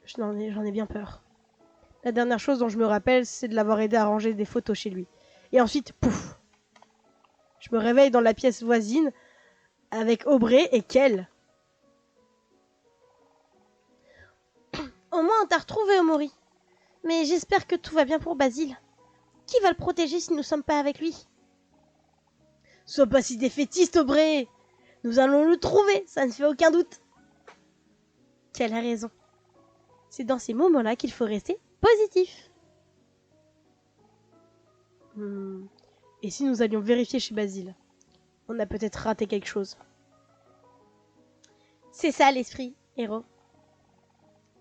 j'en ai bien peur. La dernière chose dont je me rappelle, c'est de l'avoir aidé à ranger des photos chez lui. Et ensuite, pouf! Je me réveille dans la pièce voisine avec Aubrey et Kel. Au moins, on t'a retrouvé, Omori. Mais j'espère que tout va bien pour Basile. Qui va le protéger si nous ne sommes pas avec lui? Sois pas si défaitiste, Aubrey. Nous allons le trouver, ça ne fait aucun doute. Kel a raison. C'est dans ces moments-là qu'il faut rester positif. Et si nous allions vérifier chez Basile? On a peut-être raté quelque chose. C'est ça l'esprit, héros.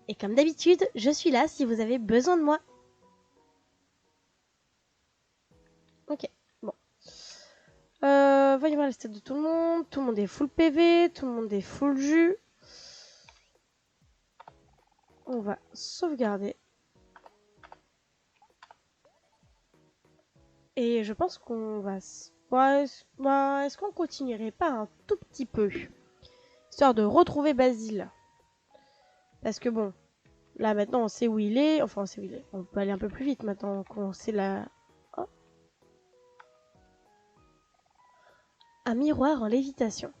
Et comme d'habitude, je suis là si vous avez besoin de moi. Ok, bon. Voyons voir les stats de tout le monde. Tout le monde est full PV, tout le monde est full jus. On va sauvegarder. Et je pense qu'on va... est-ce qu'on continuerait pas un tout petit peu? Histoire de retrouver Basile. Parce que bon, là maintenant on sait où il est. Enfin on sait où il est. On peut aller un peu plus vite maintenant qu'on sait la... Oh. Un miroir en lévitation.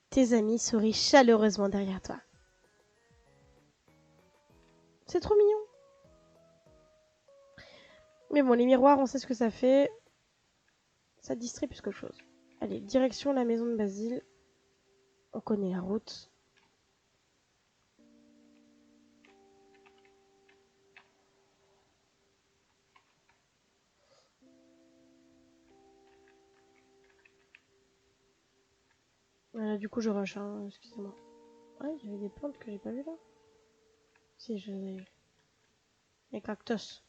Tes amis sourient chaleureusement derrière toi. C'est trop mignon. Mais bon, les miroirs, on sait ce que ça fait. Ça distrait plus qu'autre chose. Allez, direction la maison de Basile. On connaît la route. Du coup, je rush, hein, excusez-moi. Ah, il y avait des plantes que j'ai pas vues là. Si, je les ai vues. Les cactus.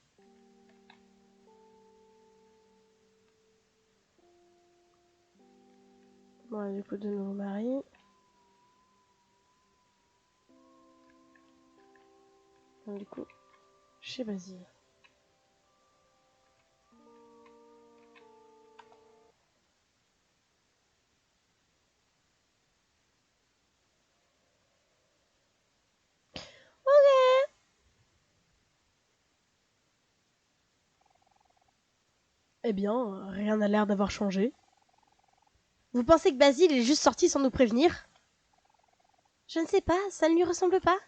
Bon, du coup, de nouveau Marie. Donc, du coup, chez Basile. Ok. Eh bien, rien n'a l'air d'avoir changé. Vous pensez que Basile est juste sorti sans nous prévenir? Je ne sais pas, ça ne lui ressemble pas.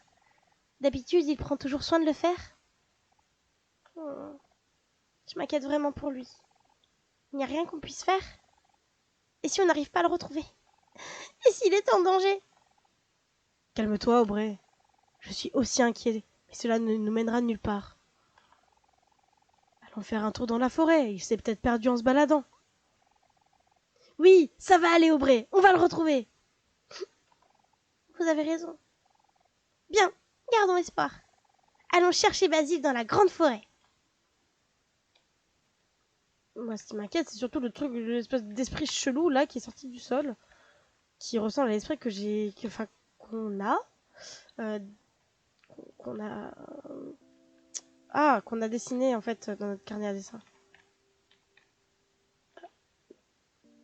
D'habitude, il prend toujours soin de le faire. Oh, je m'inquiète vraiment pour lui. Il n'y a rien qu'on puisse faire. Et si on n'arrive pas à le retrouver? Et s'il est en danger? Calme-toi, Aubrey. Je suis aussi inquiet, mais cela ne nous mènera nulle part. Allons faire un tour dans la forêt, il s'est peut-être perdu en se baladant. Oui, ça va aller, Aubrey, on va le retrouver. Vous avez raison. Bien, gardons espoir. Allons chercher Basile dans la grande forêt. Moi, ce qui m'inquiète, c'est surtout le truc, l'espèce d'esprit chelou là qui est sorti du sol, qui ressemble à l'esprit que j'ai, enfin qu'on a, euh, qu'on a, qu'on a dessiné en fait dans notre carnet à dessin.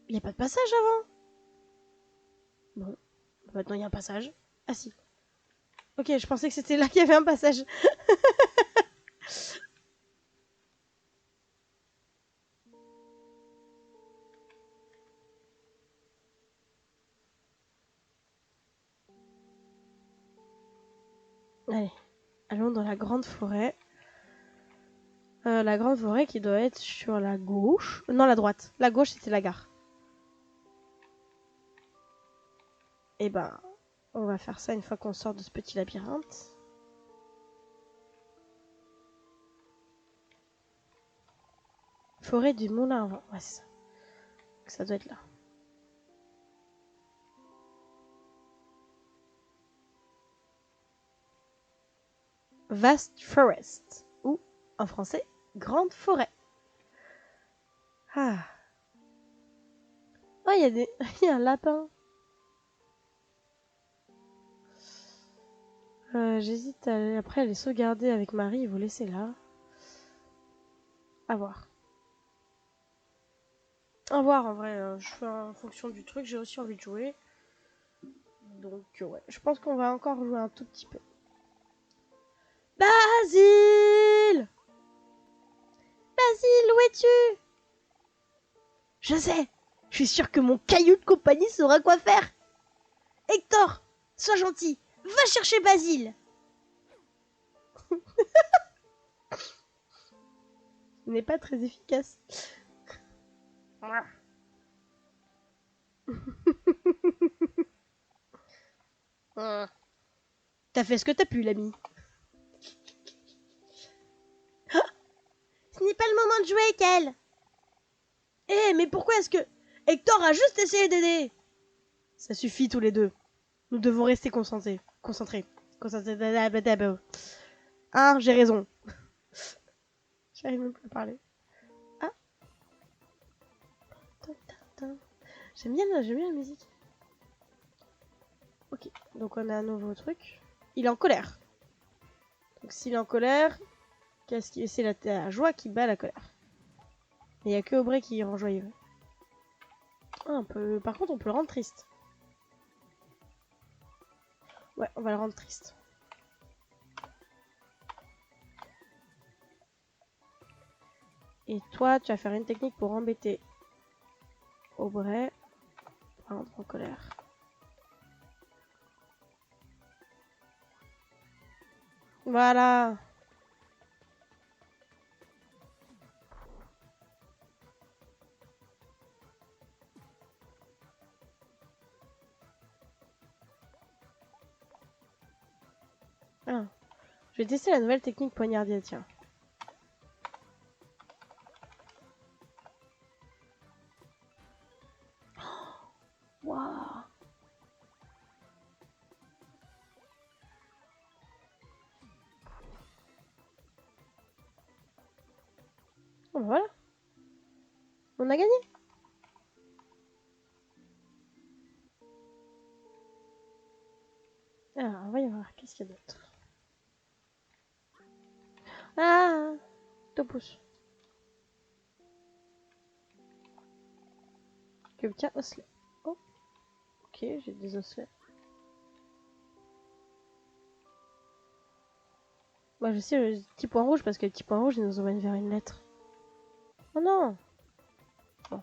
Il n'y a pas de passage avant. Bon, maintenant il y a un passage. Ah si. Ok, je pensais que c'était là qu'il y avait un passage. Allez, allons dans la grande forêt. La grande forêt qui doit être sur la gauche. Non, la droite. La gauche, c'était la gare. Et ben, on va faire ça une fois qu'on sort de ce petit labyrinthe. Forêt du Moulin à Vent. Ouais, c'est ça. Ça doit être là. Vast Forest. Ou, en français, Grande Forêt. Ah. Oh, il y a des... il y a un lapin. J'hésite à... Après, aller sauvegarder avec Marie et vous laisser là. À voir. À voir, en vrai. Je fais en fonction du truc. J'ai aussi envie de jouer. Donc, ouais. Je pense qu'on va encore jouer un tout petit peu. Basile! Basile, où es-tu? Je sais. Je suis sûre que mon caillou de compagnie saura quoi faire. Hector, sois gentil. Va chercher Basile. Ce n'est pas très efficace. T'as fait ce que t'as pu, l'ami. Ce n'est pas le moment de jouer, Kel. Eh, mais pourquoi est-ce que... Hector a juste essayé d'aider. Ça suffit tous les deux. Nous devons rester concentrés. Concentrés. Hein, j'ai raison. J'arrive même plus à parler. Ah. J'aime bien la musique. Ok, donc on a un nouveau truc. Il est en colère. Donc s'il est en colère, qu'est-ce qui... c'est la joie qui bat la colère. Mais il n'y a que Aubrey qui rend joyeux. Ah, par contre, on peut le rendre triste. Ouais, on va le rendre triste. Et toi, tu vas faire une technique pour embêter Aubrey. Pour la rendre en colère. Voilà. Ah. Je vais tester la nouvelle technique poignardier, tiens. Waouh. Oh, bah voilà. On a gagné. Alors, on va y voir. Qu'est-ce qu'il y a d'autre? Ah, Topus. Que obtient osselet. Oh, ok, j'ai des osselets. Moi, je sais le petit point rouge parce que le petit point rouge, il nous emmène vers une lettre. Oh non. Bon.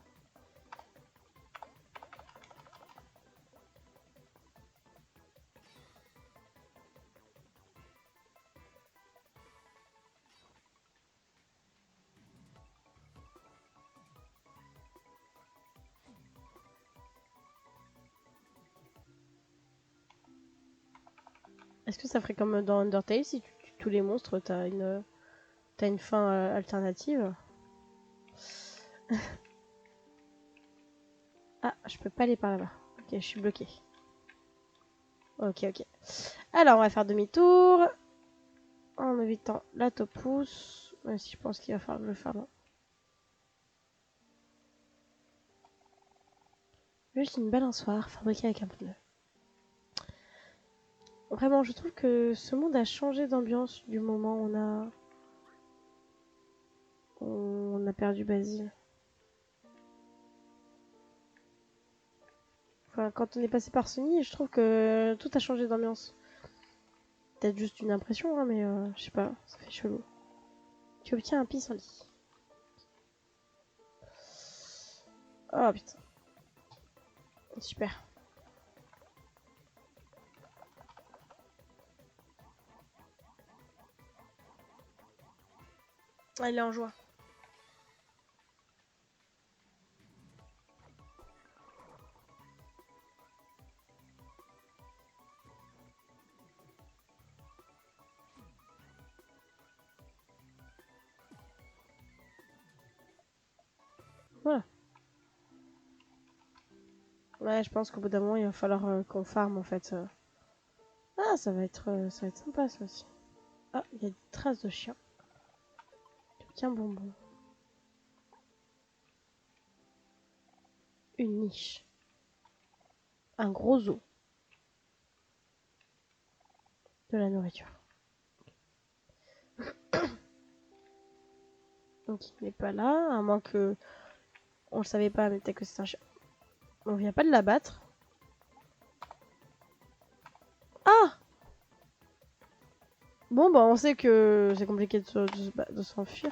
Est-ce que ça ferait comme dans Undertale, si tu tues tous les monstres, t'as une fin alternative? Ah, je peux pas aller par là-bas. Ok, je suis bloquée. Ok, ok. Alors, on va faire demi-tour. En évitant la Topus. Même si je pense qu'il va falloir le faire là. Juste une balançoire fabriquée avec un pneu. Vraiment, je trouve que ce monde a changé d'ambiance du moment où on a perdu Basile. Enfin, quand on est passé par Sony, je trouve que tout a changé d'ambiance. Peut-être juste une impression, hein, mais je sais pas, ça fait chelou. Tu obtiens un pissenlit. Oh putain. Super. Elle est en joie. Voilà. Ouais, je pense qu'au bout d'un moment, il va falloir qu'on farme en fait. Ah, ça va être sympa ça aussi. Ah, il y a des traces de chien. Tiens, bonbon. Une niche. Un gros os. De la nourriture. Donc il n'est pas là, à moins que... On le savait pas, mais peut-être que c'est un chien. On vient pas de l'abattre. Ah! Bon, bah on sait que c'est compliqué de s'enfuir.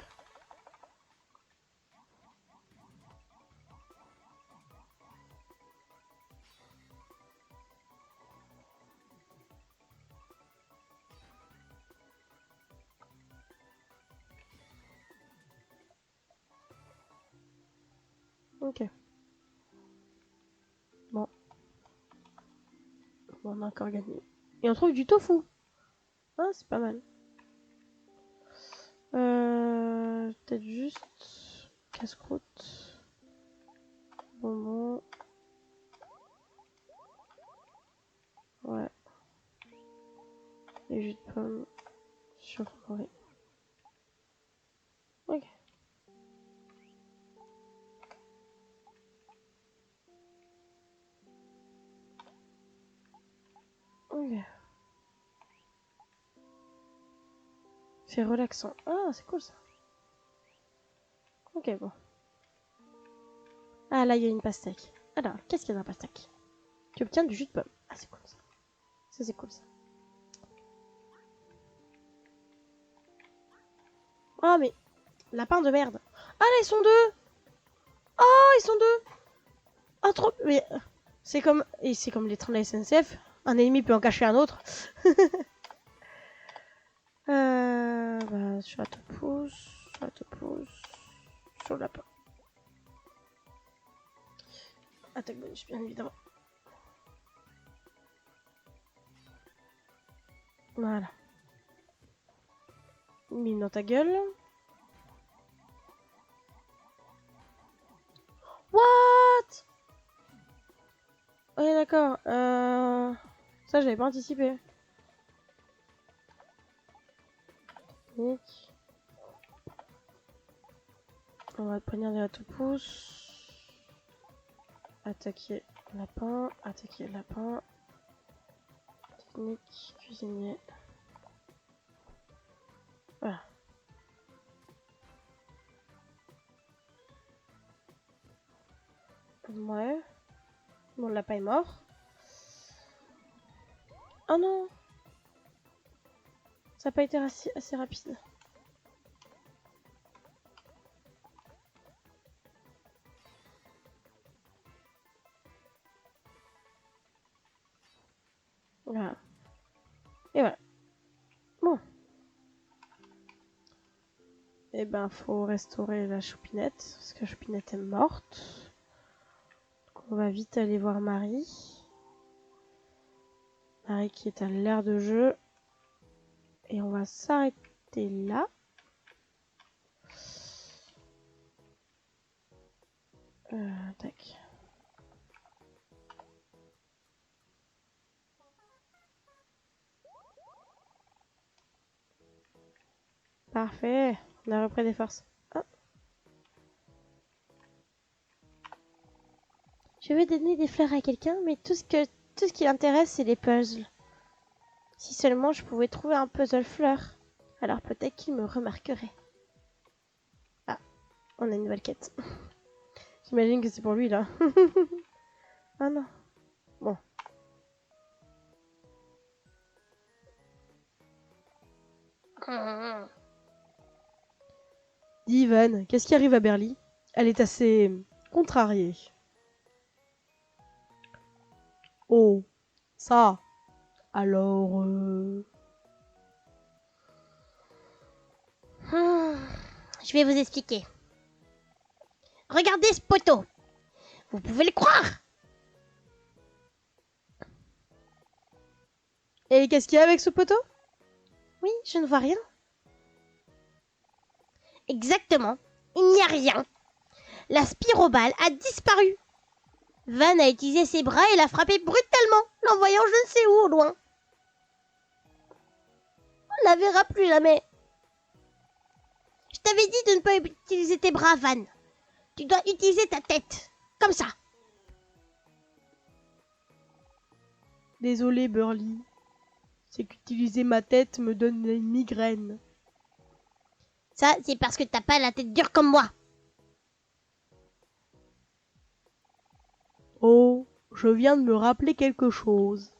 Ok. Bon. On a encore gagné. Et on trouve du tofu. Ah, c'est pas mal. Peut-être juste... Casse-croûte. Bonbon. Ouais. Et jus de pomme. Surgelé. Ok. Ok. C'est relaxant. Ah, c'est cool ça. Ok, bon. Ah, là, il y a une pastèque. Alors, qu'est-ce qu'il y a dans la pastèque? Tu obtiens du jus de pomme. Ah, c'est cool ça. Ça, c'est cool ça. Ah, mais... Lapin de merde. Ah, là, ils sont deux. Oh, ils sont deux. Ah, trop... Mais... C'est comme... Et c'est comme les trains de la SNCF. Un ennemi peut en cacher un autre. Bah, sur la topousse, sur le lapin. Attaque bonus, bien évidemment. Voilà. Mine dans ta gueule. What? Ouais, d'accord. Ça, j'avais pas anticipé. Technique. On va poignarder la topousse. Attaquer lapin. Attaquer lapin. Technique. Cuisinier. Voilà. Ouais. Mon lapin est mort. Oh non! Ça n'a pas été assez rapide. Voilà. Et voilà. Bon. Et ben, faut restaurer la choupinette. Parce que la choupinette est morte. Donc, on va vite aller voir Marie. Marie qui est à l'aire de jeu. Et on va s'arrêter là. Tac. Parfait. On a repris des forces. Ah. Je vais donner des fleurs à quelqu'un, mais tout ce qui l'intéresse, c'est les puzzles. Si seulement je pouvais trouver un puzzle fleur, alors peut-être qu'il me remarquerait. Ah, on a une nouvelle quête. J'imagine que c'est pour lui, là. Ah non. Bon. Dis Ivan, qu'est-ce qui arrive à Berly? Elle est assez contrariée. Oh, ça. Alors, Je vais vous expliquer. Regardez ce poteau. Vous pouvez le croire. Et qu'est-ce qu'il y a avec ce poteau? Oui, je ne vois rien. Exactement. Il n'y a rien. la spirobale a disparu. Van a utilisé ses bras et l'a frappé brutalement, l'envoyant je ne sais où au loin. On la verra plus jamais. Je t'avais dit de ne pas utiliser tes bras, Van. Tu dois utiliser ta tête, comme ça. Désolé, Burly. C'est qu'utiliser ma tête me donne une migraine. Ça, c'est parce que t'as pas la tête dure comme moi. Oh, je viens de me rappeler quelque chose.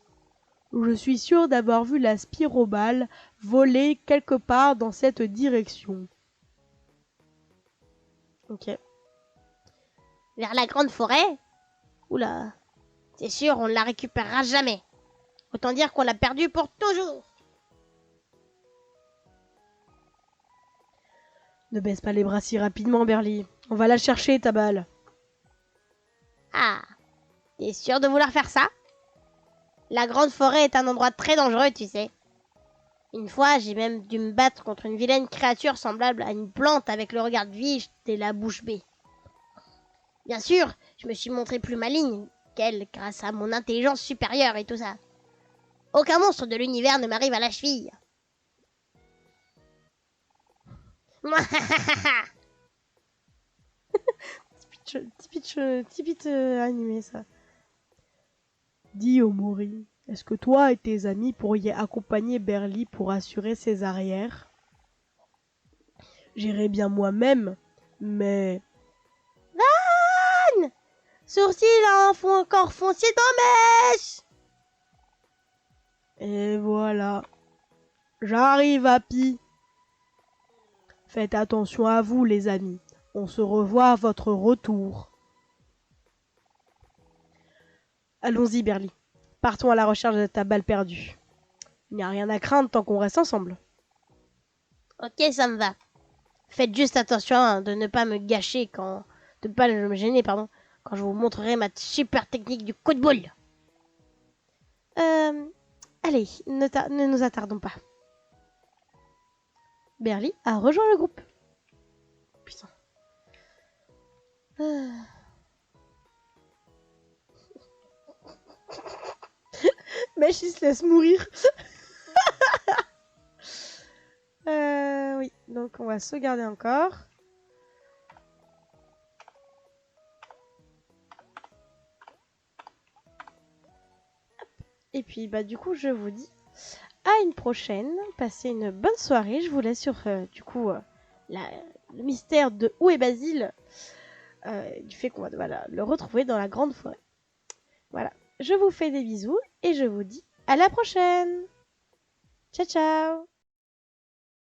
Je suis sûr d'avoir vu la spirobale voler quelque part dans cette direction. Ok. Vers la grande forêt? Oula, c'est sûr, on ne la récupérera jamais. Autant dire qu'on l'a perdue pour toujours. Ne baisse pas les bras si rapidement, Burly. On va la chercher, ta balle. Ah, t'es sûr de vouloir faire ça? La grande forêt est un endroit très dangereux, tu sais. Une fois, j'ai même dû me battre contre une vilaine créature semblable à une plante avec le regard vif et la bouche bée. Bien sûr, je me suis montré plus maligne qu'elle grâce à mon intelligence supérieure et tout ça. Aucun monstre de l'univers ne m'arrive à la cheville. Tipitch animé, ça. Dis, Omori, est-ce que toi et tes amis pourriez accompagner Burly pour assurer ses arrières? J'irai bien moi-même, mais... Van! Sourcils encore foncier dans mèche! Et voilà. J'arrive, Happy. Faites attention à vous, les amis. On se revoit à votre retour. Allons-y, Burly. Partons à la recherche de ta balle perdue. Il n'y a rien à craindre tant qu'on reste ensemble. Ok, ça me va. Faites juste attention de ne pas me gâcher de ne pas me gêner, pardon, quand je vous montrerai ma super technique du coup de boule. Allez, ne nous attardons pas. Burly a rejoint le groupe. Putain. Mèche, il se laisse mourir. Oui, donc on va sauvegarder encore. Et puis, bah, du coup, je vous dis à une prochaine. Passez une bonne soirée. Je vous laisse sur, le mystère de où est Basile. Du fait qu'on va le retrouver dans la grande forêt. Voilà. Je vous fais des bisous et je vous dis à la prochaine. Ciao, ciao.